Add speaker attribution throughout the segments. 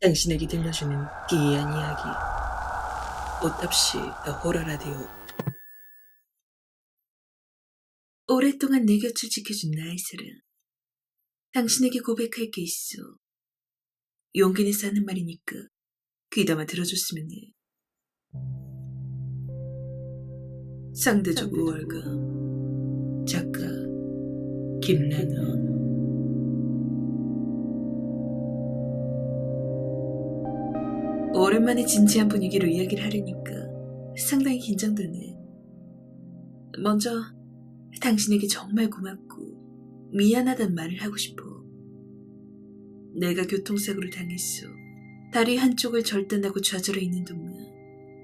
Speaker 1: 당신에게 들려주는 기이한 이야기. 오탑시 더 호러 라디오. 오랫동안 내 곁을 지켜준 나의 사랑. 당신에게 고백할 게 있어. 용기 내서 하는 말이니까 귀담아 들어줬으면 해. 상대적 우월감. 작가 김나너. 오랜만에 진지한 분위기로 이야기를 하려니까 상당히 긴장되네. 먼저 당신에게 정말 고맙고 미안하단 말을 하고 싶어. 내가 교통사고를 당했어. 다리 한쪽을 절단하고 좌절해 있는 동안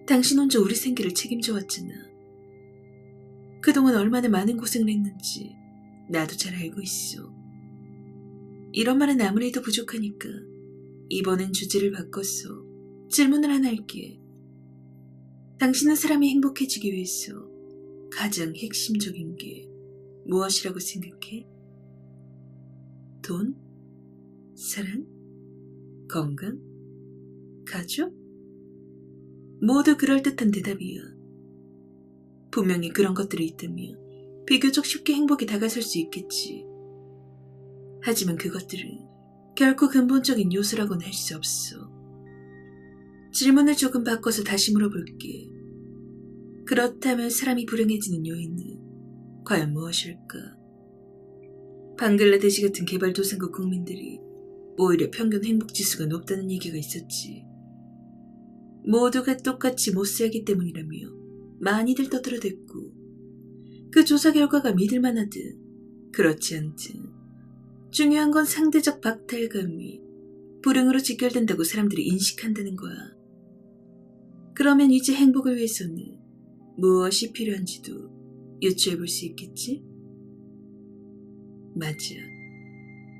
Speaker 1: 당신 혼자 우리 생계를 책임져 왔잖아. 그동안 얼마나 많은 고생을 했는지 나도 잘 알고 있어. 이런 말은 아무래도 부족하니까 이번엔 주제를 바꿔서 질문을 하나 할게. 당신은 사람이 행복해지기 위해서 가장 핵심적인 게 무엇이라고 생각해? 돈? 사랑? 건강? 가족? 모두 그럴듯한 대답이야. 분명히 그런 것들이 있다면 비교적 쉽게 행복에 다가설 수 있겠지. 하지만 그것들은 결코 근본적인 요소라고는 할 수 없어. 질문을 조금 바꿔서 다시 물어볼게. 그렇다면 사람이 불행해지는 요인은 과연 무엇일까? 방글라데시 같은 개발도상국 국민들이 오히려 평균 행복지수가 높다는 얘기가 있었지. 모두가 똑같이 못 살기 때문이라며 많이들 떠들어댔고, 그 조사 결과가 믿을만하든 그렇지 않든 중요한 건 상대적 박탈감이 불행으로 직결된다고 사람들이 인식한다는 거야. 그러면 이제 행복을 위해서는 무엇이 필요한지도 유추해볼 수 있겠지? 맞아.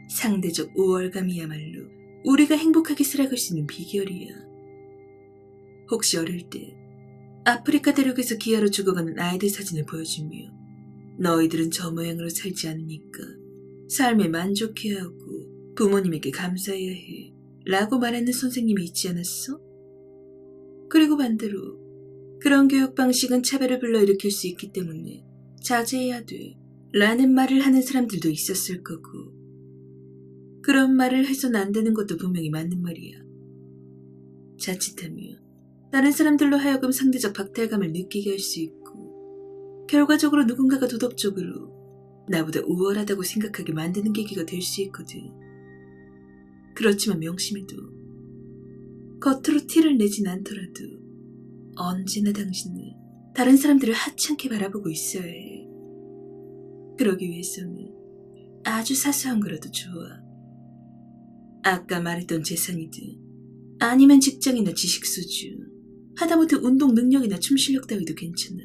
Speaker 1: 상대적 우월감이야말로 우리가 행복하게 살아갈 수 있는 비결이야. 혹시 어릴 때 아프리카 대륙에서 기아로 죽어가는 아이들 사진을 보여주며 너희들은 저 모양으로 살지 않으니까 삶에 만족해야 하고 부모님에게 감사해야 해 라고 말하는 선생님이 있지 않았어? 그리고 반대로 그런 교육 방식은 차별을 불러일으킬 수 있기 때문에 자제해야 돼 라는 말을 하는 사람들도 있었을 거고, 그런 말을 해선 안 되는 것도 분명히 맞는 말이야. 자칫하면 다른 사람들로 하여금 상대적 박탈감을 느끼게 할 수 있고, 결과적으로 누군가가 도덕적으로 나보다 우월하다고 생각하게 만드는 계기가 될 수 있거든. 그렇지만 명심해도 겉으로 티를 내진 않더라도 언제나 당신은 다른 사람들을 하찮게 바라보고 있어야 해. 그러기 위해서는 아주 사소한 거라도 좋아. 아까 말했던 재산이든 아니면 직장이나 지식 수준, 하다못해 운동 능력이나 춤 실력 따위도 괜찮아.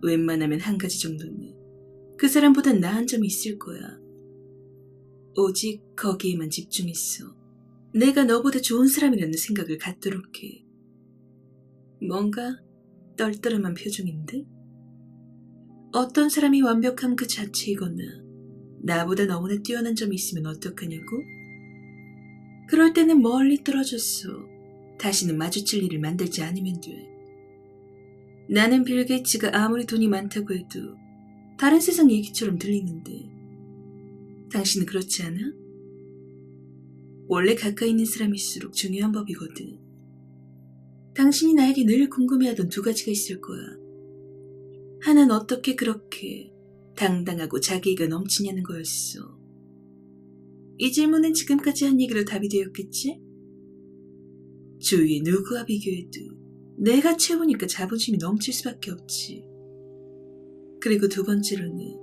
Speaker 1: 웬만하면 한 가지 정도는 그 사람보단 나은 점이 있을 거야. 오직 거기에만 집중했어. 내가 너보다 좋은 사람이라는 생각을 갖도록 해. 뭔가 떨떠름한 표정인데? 어떤 사람이 완벽함 그 자체이거나 나보다 너무나 뛰어난 점이 있으면 어떡하냐고? 그럴 때는 멀리 떨어졌어. 다시는 마주칠 일을 만들지 않으면 돼. 나는 빌 게이츠가 아무리 돈이 많다고 해도 다른 세상 얘기처럼 들리는데 당신은 그렇지 않아? 원래 가까이 있는 사람일수록 중요한 법이거든. 당신이 나에게 늘 궁금해하던 두 가지가 있을 거야. 하나는 어떻게 그렇게 당당하고 자기애가 넘치냐는 거였어. 이 질문은 지금까지 한 얘기로 답이 되었겠지? 주위의 누구와 비교해도 내가 최고니까 자부심이 넘칠 수밖에 없지. 그리고 두 번째로는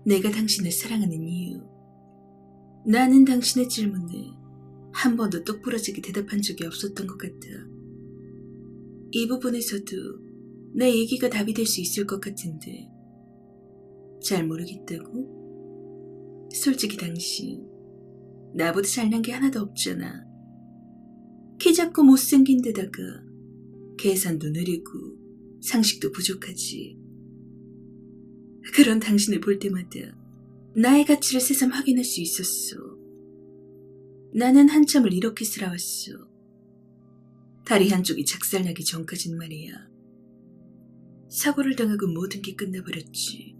Speaker 1: 내가 당신을 사랑하는 이유. 나는 당신의 질문에 한 번도 똑부러지게 대답한 적이 없었던 것 같아. 이 부분에서도 내 얘기가 답이 될 수 있을 것 같은데 잘 모르겠다고? 솔직히 당신 나보다 잘난 게 하나도 없잖아. 키 작고 못생긴 데다가 계산도 느리고 상식도 부족하지. 그런 당신을 볼 때마다 나의 가치를 새삼 확인할 수 있었어. 나는 한참을 이렇게 살아왔어. 다리 한쪽이 작살나기 전까진 말이야. 사고를 당하고 모든 게 끝나버렸지.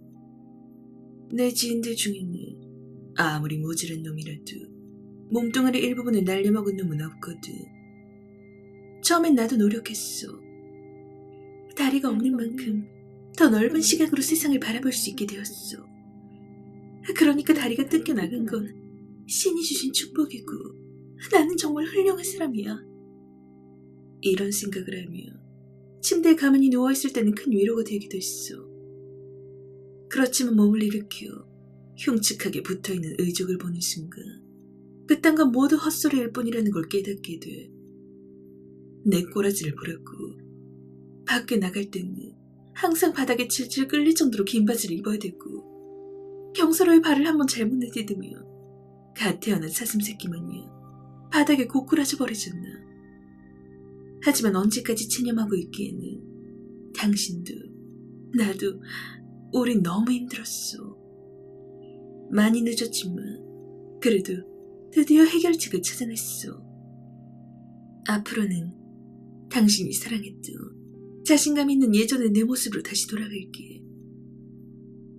Speaker 1: 내 지인들 중에는 아무리 모질한 놈이라도 몸뚱아리 일부분을 날려먹은 놈은 없거든. 처음엔 나도 노력했어. 다리가 없는 만큼 더 넓은 시각으로 세상을 바라볼 수 있게 되었어. 그러니까 다리가 뜯겨나간 건 신이 주신 축복이고 나는 정말 훌륭한 사람이야. 이런 생각을 하며 침대에 가만히 누워있을 때는 큰 위로가 되기도 했어. 그렇지만 몸을 일으켜 흉측하게 붙어있는 의족을 보는 순간 그딴 건 모두 헛소리일 뿐이라는 걸 깨닫게 돼. 내 꼬라지를 보라고 밖에 나갈 때는 항상 바닥에 질질 끌릴 정도로 긴 바지를 입어야 되고 경사로의 발을 한번 잘못 내디디면 갓 태어난 사슴새끼 마냥 바닥에 고꾸라져 버리잖아. 하지만 언제까지 체념하고 있기에는 당신도 나도 우린 너무 힘들었어. 많이 늦었지만 그래도 드디어 해결책을 찾아냈어. 앞으로는 당신이 사랑했던 자신감 있는 예전의 내 모습으로 다시 돌아갈게.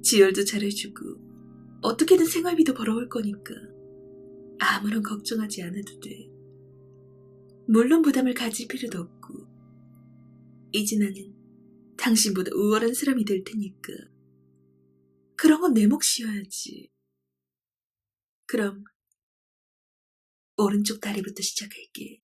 Speaker 1: 지혈도 잘해주고 어떻게든 생활비도 벌어올 거니까 아무런 걱정하지 않아도 돼. 물론 부담을 가질 필요도 없고 이제 나는 당신보다 우월한 사람이 될 테니까 그런 건 내 몫이어야지. 그럼 오른쪽 다리부터 시작할게.